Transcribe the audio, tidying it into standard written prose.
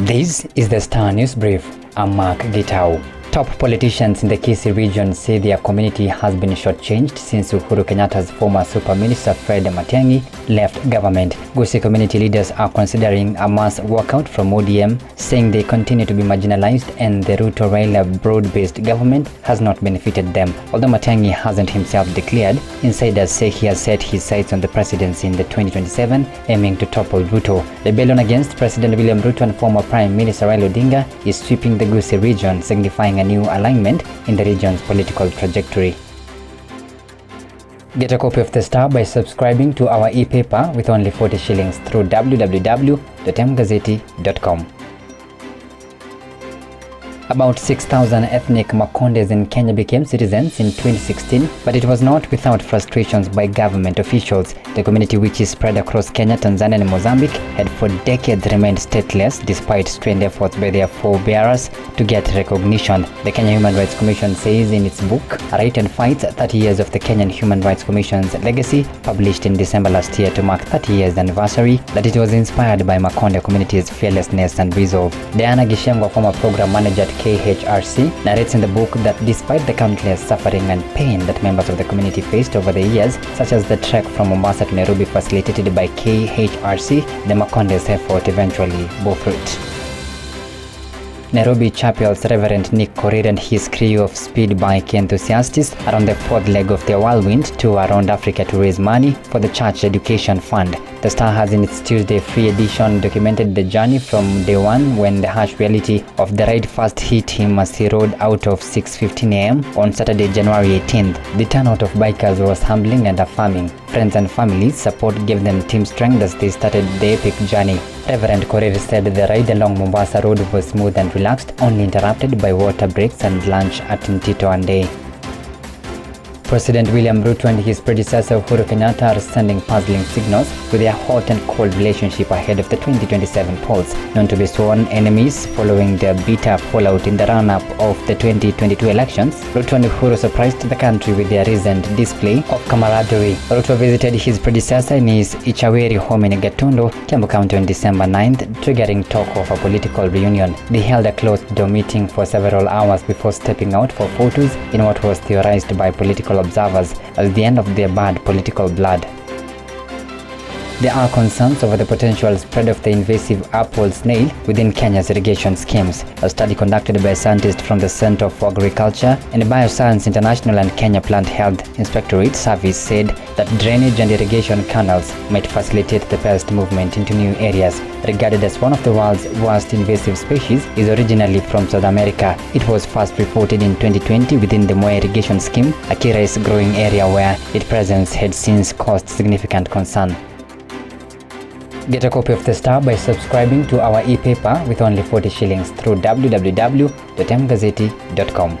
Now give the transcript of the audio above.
This is the Star News Brief. I'm Mark Gitau. Top politicians in the Kisiiland region say their community has been shortchanged since Uhuru Kenyatta's former Super Minister Fred Matiang'i left government. Gusii community leaders are considering a mass walkout from ODM, saying they continue to be marginalized and the Ruto Raila broad-based government has not benefited them. Although Matiang'i hasn't himself declared, insiders say he has set his sights on the presidency in the 2027, aiming to topple Ruto. Rebellion against President William Ruto and former Prime Minister Raila Odinga is sweeping the Gusii region, signifying a new alignment in the region's political trajectory. Get a copy of The Star by subscribing to our e-paper with only 40 shillings through www.mgazeti.com. About 6,000 ethnic Makondes in Kenya became citizens in 2016, but it was not without frustrations by government officials. The community, which is spread across Kenya, Tanzania and Mozambique, had for decades remained stateless despite strained efforts by their forebearers to get recognition. The Kenya Human Rights Commission says in its book, A Right and Fight, 30 Years of the Kenyan Human Rights Commission's Legacy, published in December last year to mark 30 years anniversary, that it was inspired by Makonde community's fearlessness and resolve. Diana Gishemwa, former program manager at KHRC, narrates in the book that despite the countless suffering and pain that members of the community faced over the years, such as the trek from Mombasa to Nairobi facilitated by KHRC, the Makonde's effort eventually bore fruit. Nairobi Chapel's Reverend Nick Korir and his crew of speed bike enthusiasts are on the fourth leg of their whirlwind tour around Africa to raise money for the Church Education Fund. The Star has in its Tuesday free edition documented the journey from day one, when the harsh reality of the ride first hit him as he rode out of 6:15 a.m. on Saturday, January 18th. The turnout of bikers was humbling and affirming. Friends and families' support gave them team strength as they started the epic journey. Reverend Korir said the ride along Mombasa Road was smooth and relaxed, only interrupted by water breaks and lunch at Ntito Ande. President William Ruto and his predecessor Uhuru Kenyatta are sending puzzling signals with their hot and cold relationship ahead of the 2027 polls, known to be sworn enemies following their bitter fallout in the run-up of the 2022 elections. Ruto and Uhuru surprised the country with their recent display of camaraderie. Ruto visited his predecessor in his Ichaweri home in Gatundu, Kiambu County on December 9th, triggering talk of a political reunion. They held a closed-door meeting for several hours before stepping out for photos in what was theorized by political observers as the end of their bad political blood. There are concerns over the potential spread of the invasive apple snail within Kenya's irrigation schemes. A study conducted by scientists from the Center for Agriculture and Bioscience International and Kenya Plant Health Inspectorate Service said that drainage and irrigation canals might facilitate the pest movement into new areas. Regarded as one of the world's worst invasive species, is originally from South America. It was first reported in 2020 within the Moya irrigation scheme, a key rice growing area where its presence had since caused significant concern. Get a copy of The Star by subscribing to our e-paper with only 40 shillings through www.mgazeti.com.